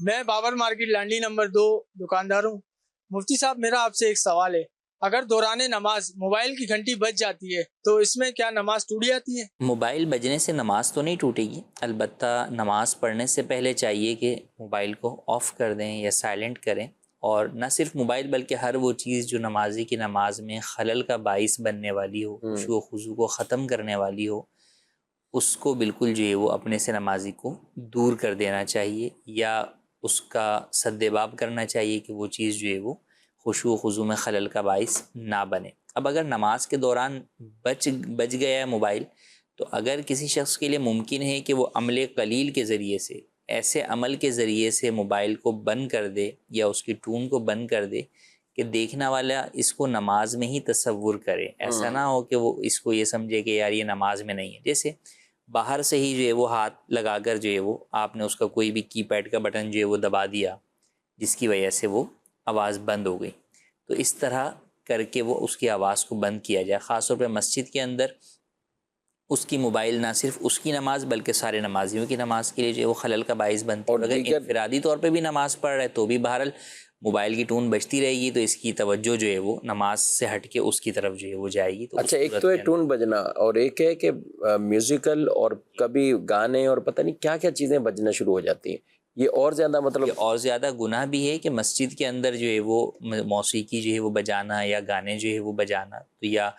میں Babar market Landhi number 2 دکاندار ہوں۔ مفتی صاحب، میرا آپ سے ایک سوال ہے، اگر دوران نماز موبائل کی گھنٹی بج جاتی ہے تو اس میں کیا نماز ٹوٹ جاتی ہے؟ موبائل بجنے سے نماز تو نہیں ٹوٹے گی، البتہ نماز پڑھنے سے پہلے چاہیے کہ موبائل کو آف کر دیں یا سائلنٹ کریں، اور نہ صرف موبائل بلکہ ہر وہ چیز جو نمازی کی نماز میں خلل کا باعث بننے والی ہو، خشوع و خضوع کو ختم کرنے والی ہو، اس کو بالکل جو ہے وہ اپنے سے نمازی کو دور کر دینا چاہیے، یا اس کا سدباب کرنا چاہیے کہ وہ چیز جو ہے وہ خشوع و خضوع میں خلل کا باعث نہ بنے۔ اب اگر نماز کے دوران بج گیا ہے موبائل، تو اگر کسی شخص کے لیے ممکن ہے کہ وہ عمل قلیل کے ذریعے سے، ایسے عمل کے ذریعے سے موبائل کو بند کر دے یا اس کی ٹون کو بند کر دے کہ دیکھنا والا اس کو نماز میں ہی تصور کرے، ایسا نہ ہو کہ وہ اس کو یہ سمجھے کہ یار یہ نماز میں نہیں ہے۔ جیسے باہر سے ہی جو ہے وہ ہاتھ لگا کر جو ہے وہ آپ نے اس کا کوئی بھی کی پیڈ کا بٹن جو ہے وہ دبا دیا، جس کی وجہ سے وہ آواز بند ہو گئی، تو اس طرح کر کے وہ اس کی آواز کو بند کیا جائے۔ خاص طور پہ مسجد کے اندر اس کی موبائل نہ صرف اس کی نماز بلکہ سارے نمازیوں کی نماز کے لیے جو ہے وہ خلل کا باعث بنتی ہے، اور اگر انفرادی طور پہ بھی نماز پڑھ رہا ہے تو بھی بہرحال موبائل کی ٹون بجتی رہے گی، تو اس کی توجہ جو ہے وہ نماز سے ہٹ کے اس کی طرف جو ہے وہ جائے گی۔ تو اچھا، ایک تو ہے ٹون بجنا، اور ایک ہے کہ میوزیکل اور کبھی گانے اور پتہ نہیں کیا کیا چیزیں بجنا شروع ہو جاتی ہیں، یہ اور زیادہ مطلب یہ اور زیادہ گناہ بھی ہے کہ مسجد کے اندر جو ہے وہ موسیقی جو ہے وہ بجانا یا گانے جو ہے وہ بجانا، تو یا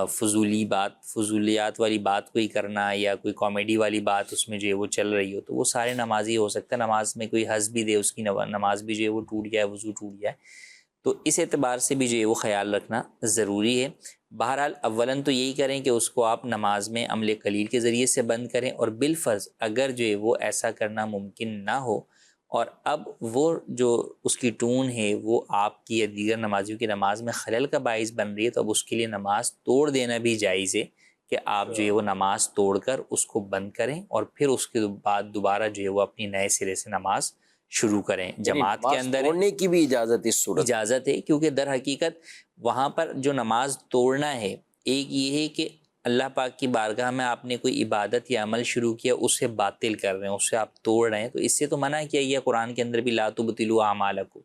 فضولی بات، فضولیات والی بات کوئی کرنا، یا کوئی کامیڈی والی بات اس میں جو ہے وہ چل رہی ہو، تو وہ سارے نمازی ہو سکتا ہے نماز میں کوئی ہنس بھی دے، اس کی نماز بھی جو ہے وہ ٹوٹ جائے، وضو ٹوٹ جائے۔ تو اس اعتبار سے بھی جو ہے وہ خیال رکھنا ضروری ہے۔ بہرحال اولاً تو یہی کریں کہ اس کو آپ نماز میں عمل قلیل کے ذریعے سے بند کریں، اور بالفرض اگر جو ہے وہ ایسا کرنا ممکن نہ ہو، اور اب وہ جو اس کی ٹون ہے وہ آپ کی یا دیگر نمازیوں کی نماز میں خلل کا باعث بن رہی ہے، تو اب اس کے لیے نماز توڑ دینا بھی جائز ہے کہ آپ جو ہے وہ نماز توڑ کر اس کو بند کریں، اور پھر اس کے بعد دوبارہ جو ہے وہ اپنی نئے سرے سے نماز شروع کریں۔ جماعت کے اندر توڑنے کی بھی اجازت اس صورت اجازت ہے، کیونکہ در حقیقت وہاں پر جو نماز توڑنا ہے، ایک یہ ہے کہ اللہ پاک کی بارگاہ میں آپ نے کوئی عبادت یا عمل شروع کیا، اسے باطل کر رہے ہیں، اسے آپ توڑ رہے ہیں، تو اس سے تو منع کیا گیا قرآن کے اندر بھی لا تبطلوا اعمالکم۔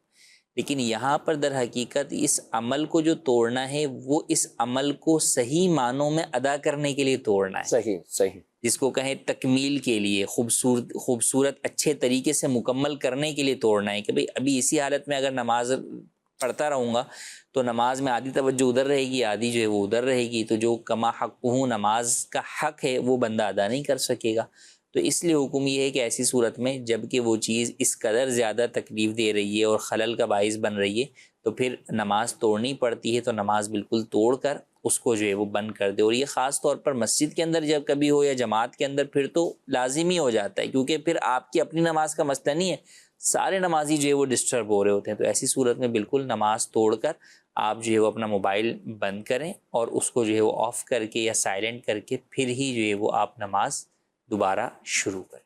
لیکن یہاں پر در حقیقت اس عمل کو جو توڑنا ہے وہ اس عمل کو صحیح معنوں میں ادا کرنے کے لیے توڑنا ہے، صحیح جس کو کہیں تکمیل کے لیے، خوبصورت اچھے طریقے سے مکمل کرنے کے لیے توڑنا ہے، کہ بھئی ابھی اسی حالت میں اگر نماز پڑھتا رہوں گا تو نماز میں آدھی توجہ ادھر رہے گی، آدھی جو ہے وہ ادھر رہے گی، تو جو کما حق ہوں نماز کا حق ہے وہ بندہ ادا نہیں کر سکے گا۔ تو اس لیے حکم یہ ہے کہ ایسی صورت میں جب کہ وہ چیز اس قدر زیادہ تکلیف دے رہی ہے اور خلل کا باعث بن رہی ہے، تو پھر نماز توڑنی پڑتی ہے، تو نماز بالکل توڑ کر اس کو جو ہے وہ بند کر دے۔ اور یہ خاص طور پر مسجد کے اندر جب کبھی ہو یا جماعت کے اندر، پھر تو لازمی ہو جاتا ہے، کیونکہ پھر آپ کی اپنی نماز کا مسئلہ نہیں ہے، سارے نمازی جو ہے وہ ڈسٹرب ہو رہے ہوتے ہیں۔ تو ایسی صورت میں بالکل نماز توڑ کر آپ جو ہے وہ اپنا موبائل بند کریں، اور اس کو جو ہے وہ آف کر کے یا سائلنٹ کر کے پھر ہی جو ہے وہ آپ نماز دوبارہ شروع کریں۔